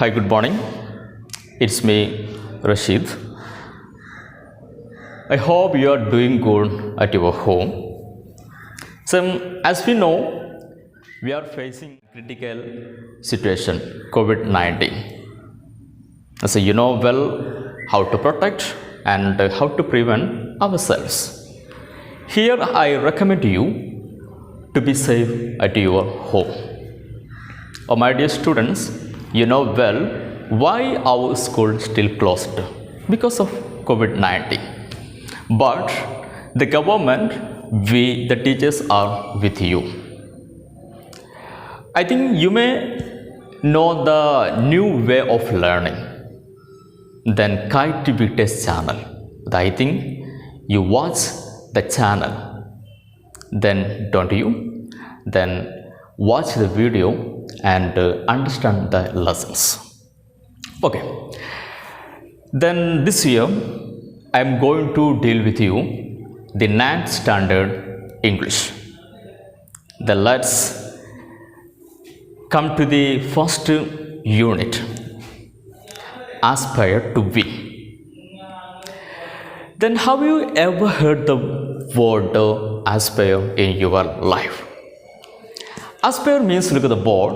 Hi, good morning. It's me, Rashid. I hope you are doing good at your home. So, as we know, we are facing critical situation, COVID-19. So, you know well how to protect and how to prevent ourselves. Here, I recommend you to be safe at your home. My dear students, you know well why our school still closed because of COVID-19. But the government, we, the teachers are with you. I think you may know the new way of learning. Then Kite TV Test channel. I think you watch the channel. Then don't you? Then watch the video and understand the lessons. Okay. Then this year I am going to deal with you the 9th standard English. Then let's come to the first unit, aspire to be. Then have you ever heard the word aspire in your life? Aspire means look at the board,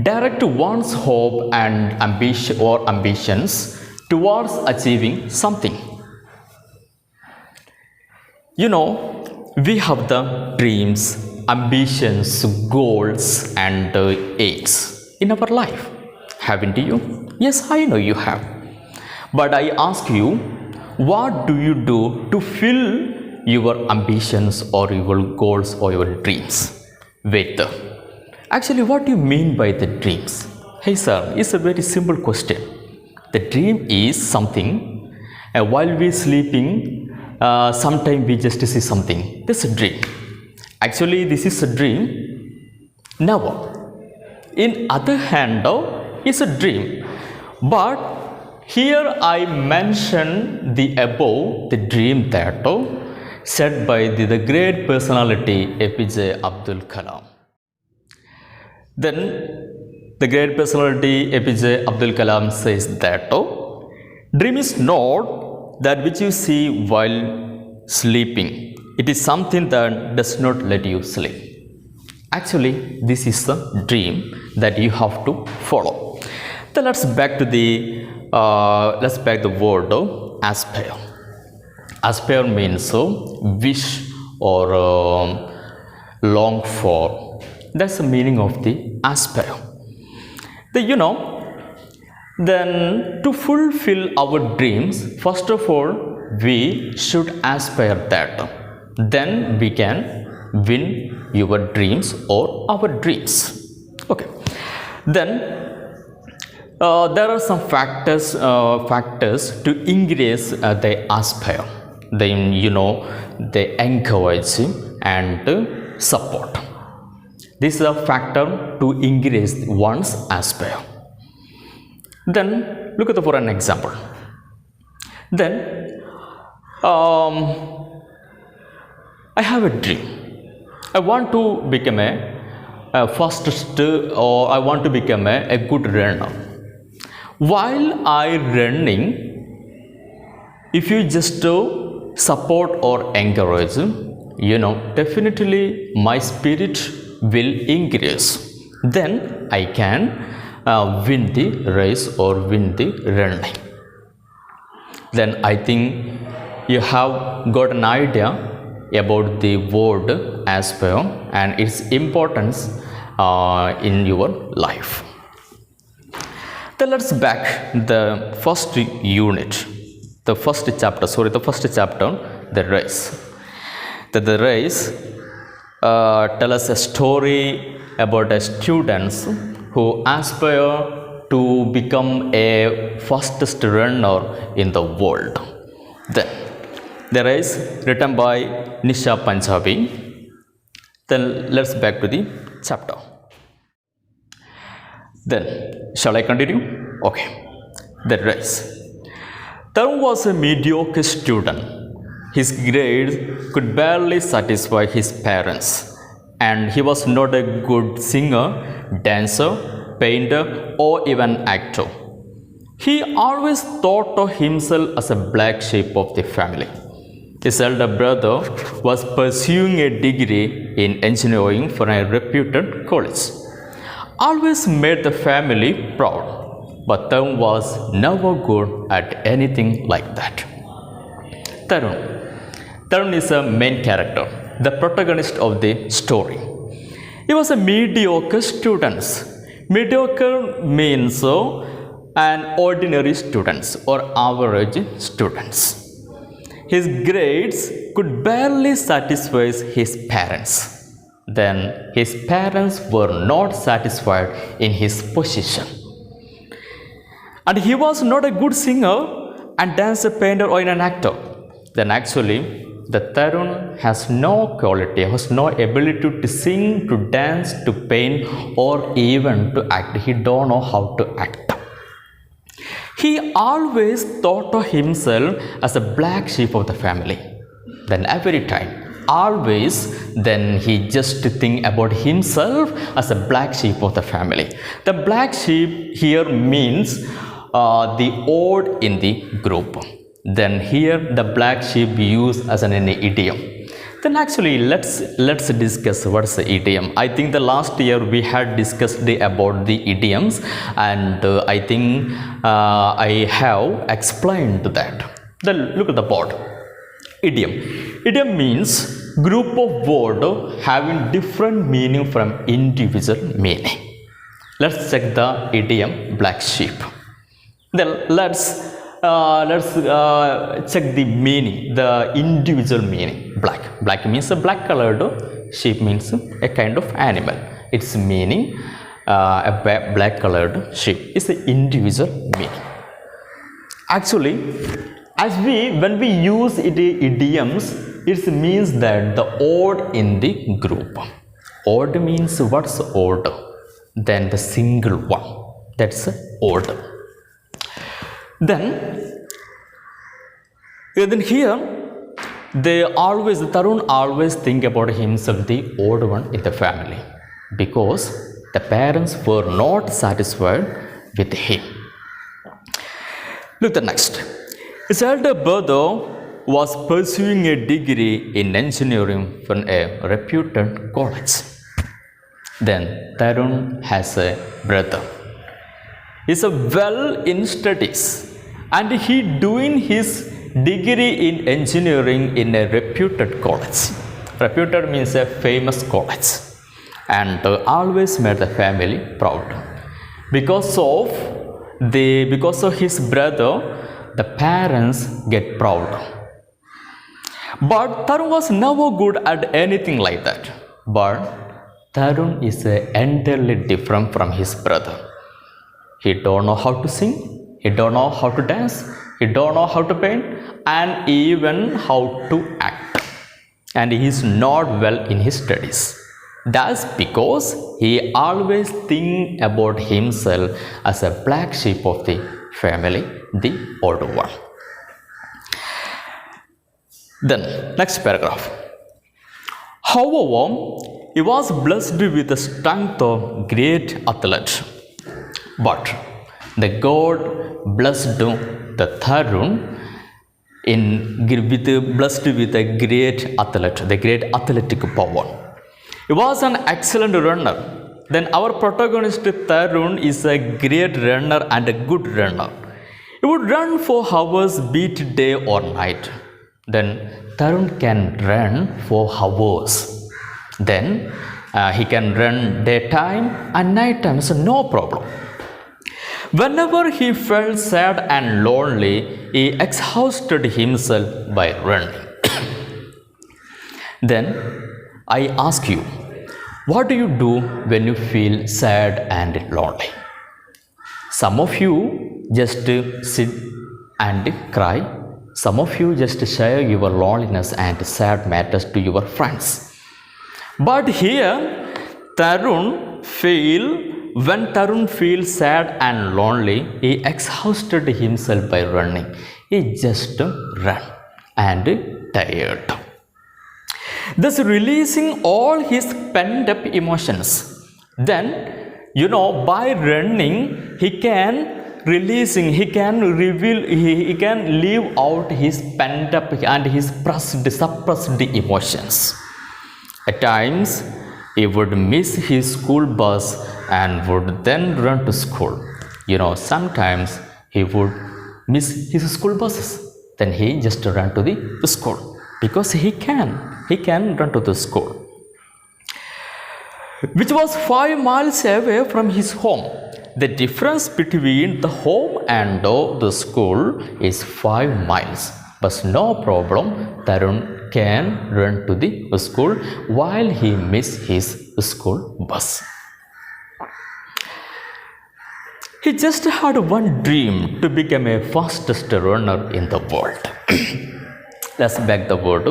direct one's hope and ambition or ambitions towards achieving something. You know, we have the dreams, ambitions, goals and aims in our life, haven't you? Yes, I know you have. But I ask you, what do you do to fill your ambitions or your goals or your dreams? Wait, actually what do you mean by the dreams? Hey sir, it's a very simple question. The dream is something, while we sleeping, sometimes we just see something. That's a dream. Actually, this is a dream. Never. In other hand, it's a dream. But here I mention the above, the dream that said by the great personality APJ Abdul Kalam. Then the great personality APJ Abdul Kalam says that dream is not that which you see while sleeping. It is something that does not let you sleep. Actually, this is the dream that you have to follow. Then let's back the word aspire. Aspire means wish or long for. That's the meaning of the aspire. You know, then to fulfill our dreams, first of all, we should aspire that. Then we can win your dreams or our dreams. Okay. Then there are some factors to increase the aspire. Then you know, they encourage and support. This is a factor to increase one's aspire. Then look at for an example. Then I have a dream. I want to become a fastest or I want to become a good runner. While I running, if you just support or encourage, you know, definitely my spirit will increase. Then I can win the race or win the running. Then I think you have got an idea about the word aspire and its importance in your life. Then let's back the first unit, the first chapter, the race. The race tell us a story about a students who aspire to become a fastest runner in the world. Then the race written by Nisha Panjabi. Then let's back to the chapter. Then shall I continue? Okay. The race. There was a mediocre student. His grades could barely satisfy his parents, and he was not a good singer, dancer, painter, or even actor. He always thought of himself as a black sheep of the family. His elder brother was pursuing a degree in engineering from a reputed college. Always made the family proud, but Tarun was never good at anything like that. Tarun is a main character, the protagonist of the story. He was a mediocre student. Mediocre means an ordinary students or average students. His grades could barely satisfy his parents. Then his parents were not satisfied in his position. And he was not a good singer and dancer, painter, or an actor. Then actually, the Tarun has no quality, has no ability to sing, to dance, to paint, or even to act. He don't know how to act. He always thought of himself as a black sheep of the family. Then every time, always, then he just think about himself as a black sheep of the family. The black sheep here means the odd in the group. Then here the black sheep used as an idiom. Then actually let's discuss what's the idiom. I think the last year we had discussed about the idioms, and I think I have explained that. Then look at the board. Idiom. Idiom means group of words having different meaning from individual meaning. Let's check the idiom black sheep. Then let's check the meaning, the individual meaning. Black means a black colored, sheep means a kind of animal. Its meaning, a black colored sheep is the individual meaning. Actually, when we use idioms, it means that the odd in the group. Odd means what's odd? Then the single one. That's odd. Then here, Tarun always think about himself, the odd one in the family, because the parents were not satisfied with him. Look the next. His elder brother was pursuing a degree in engineering from a reputed college. Then Tarun has a brother. He's well in studies, and he doing his degree in engineering in a reputed college. Reputed means a famous college, and always made the family proud. Because of his brother, the parents get proud. But Tarun was never good at anything like that. But Tarun is entirely different from his brother. He don't know how to sing, he don't know how to dance, he don't know how to paint, and even how to act. And he is not well in his studies. That's because he always think about himself as a black sheep of the family, the odd one. Then, next paragraph. However, he was blessed with the strength of great athlete. But the God blessed the Tarun blessed with a great athlete, the great athletic power. He was an excellent runner. Then our protagonist Tarun is a great runner and a good runner. He would run for hours, be it day or night. Then Tarun can run for hours. Then he can run daytime and nighttime, so no problem. Whenever he felt sad and lonely, he exhausted himself by running. Then I ask you, what do you do when you feel sad and lonely? Some of you just sit and cry. Some of you just share your loneliness and sad matters to your friends. But here, when Tarun feels sad and lonely, he exhausted himself by running. He just ran and tired, thus releasing all his pent-up emotions. Then By running, he can releasing, he can reveal, he can leave out his pent up and his suppressed emotions. At times he would miss his school bus and would then run to school. Sometimes he would miss his school buses, then he just ran to the school because he can run to the school, which was 5 miles away from his home. The difference between the home and the school is 5 miles. But no problem, Tarun can run to the school while he missed his school bus. He just had one dream, to become a fastest runner in the world. Let's back the word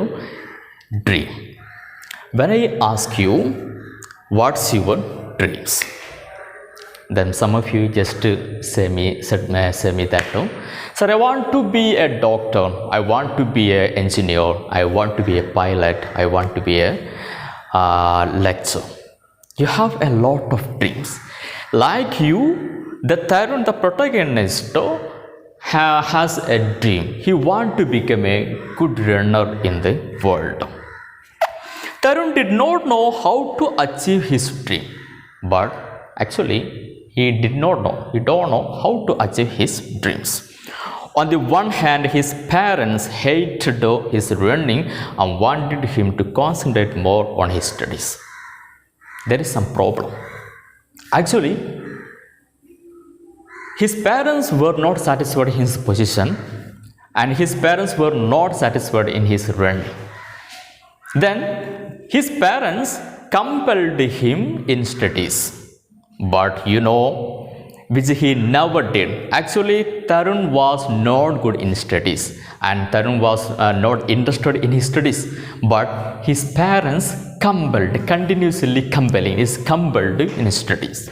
dream. When I ask you, what's your dreams? Then some of you just say me that, no? Sir, I want to be a doctor, I want to be an engineer, I want to be a pilot, I want to be a lecturer. You have a lot of dreams. Like you, the Tarun, the protagonist, has a dream. He wants to become a good runner in the world. Tarun did not know how to achieve his dream, but actually he don't know how to achieve his dreams. On the one hand, his parents hated his running and wanted him to concentrate more on his studies. There is some problem. Actually, his parents were not satisfied in his position, and his parents were not satisfied in his running. Then his parents compelled him in studies, but which he never did. Actually, Tarun was not good in studies, and Tarun was not interested in his studies, but his parents continuously compelled in studies.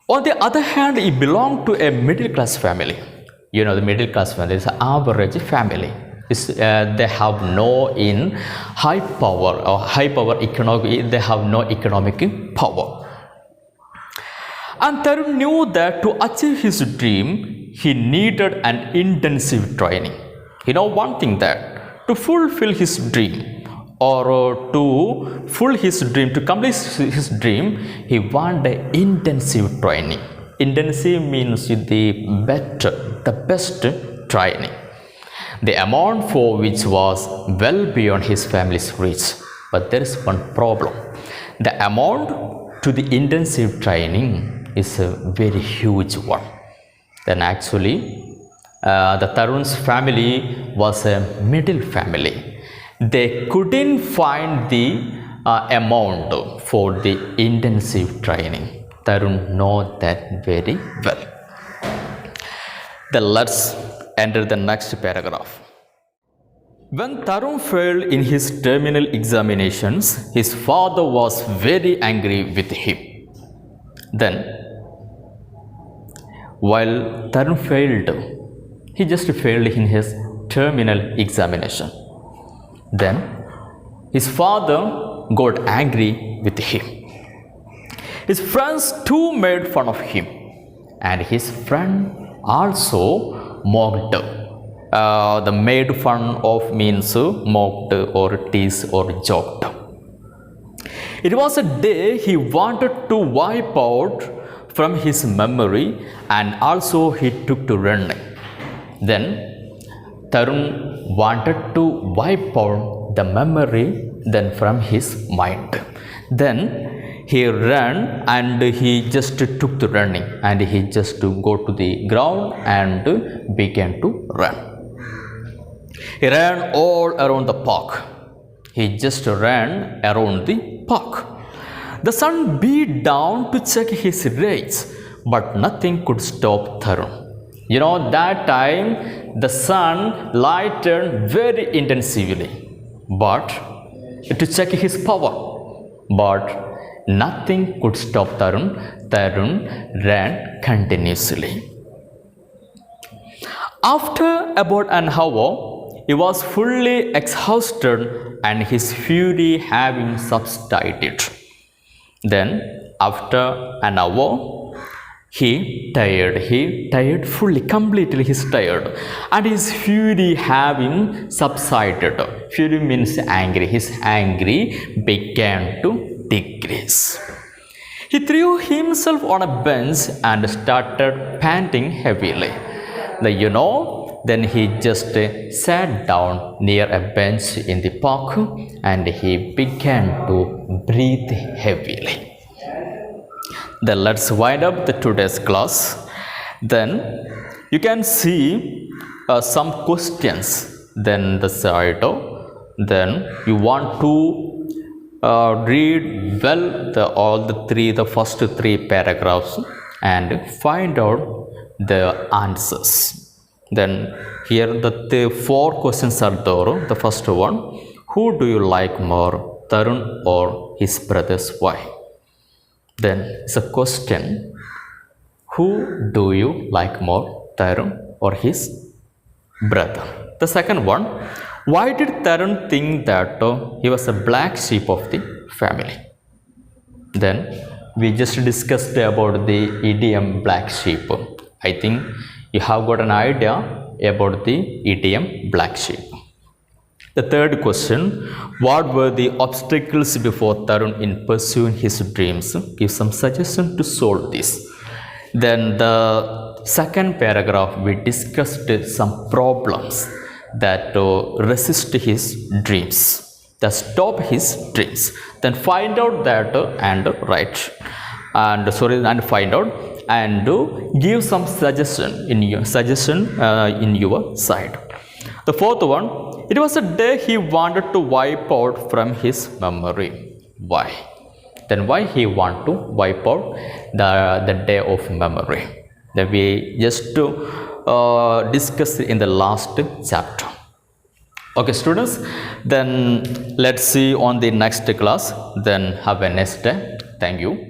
On the other hand, he belonged to a middle class family. The middle class family is an average family. They have no high power economic. They have no economic power. And Tarun knew that to achieve his dream, he needed an intensive training. One thing, that to fulfill his dream, or to complete his dream, he wanted intensive training. Intensive means the best training. The amount for which was well beyond his family's reach. But there is one problem. The amount to the intensive training is a very huge one. Then actually, the Tarun's family was a middle family. They couldn't find the amount for the intensive training. Tarun knows that very well. Then let's enter the next paragraph. When Tarun failed in his terminal examinations, his father was very angry with him. Then, while Tarun failed, he just failed in his terminal examination. Then, his father got angry with him. His friends too made fun of him, and his friend also mocked. The made fun of means mocked or teased or joked. It was a day he wanted to wipe out from his memory, and also he took to running. Then Tarun wanted to wipe out the memory from his mind. Then he ran and he just took to running, and he just go to the ground and began to run. He ran all around the park. He just ran around the park. The sun beat down to check his race, but nothing could stop Tarun. That time the sun lighted very intensively, but to check his power, but nothing could stop Tarun. Tarun ran continuously. After about an hour, he was fully exhausted and his fury having subsided. Then After an hour, he tired fully, completely he's tired, and his fury having subsided. Fury means angry. His angry began to decrease. He threw himself on a bench and started panting heavily. Then he just sat down near a bench in the park and he began to breathe heavily. Then let's wind up the today's class. Then you can see some questions. Then the side. Then you want to read well the first three paragraphs and find out the answers. Then here the four questions are there. The first one, who do you like more, Tarun or his brother's wife? Then it's a question, who do you like more, Tarun or his brother? The second one, why did Tarun think that he was a black sheep of the family? Then we just discussed about the idiom black sheep. I think you have got an idea about the idiom black sheep. The third question, what were the obstacles before Tarun in pursuing his dreams? Give some suggestion to solve this. Then the second paragraph, we discussed some problems that resist his dreams, that stop his dreams. Then find out that and write and find out and give some suggestion in your side. The fourth one, it was a day he wanted to wipe out from his memory. Why? Then why he want to wipe out the day of memory? That we just discuss in the last chapter. Okay, students, then let's see on the next class. Then have a nice day. Thank you.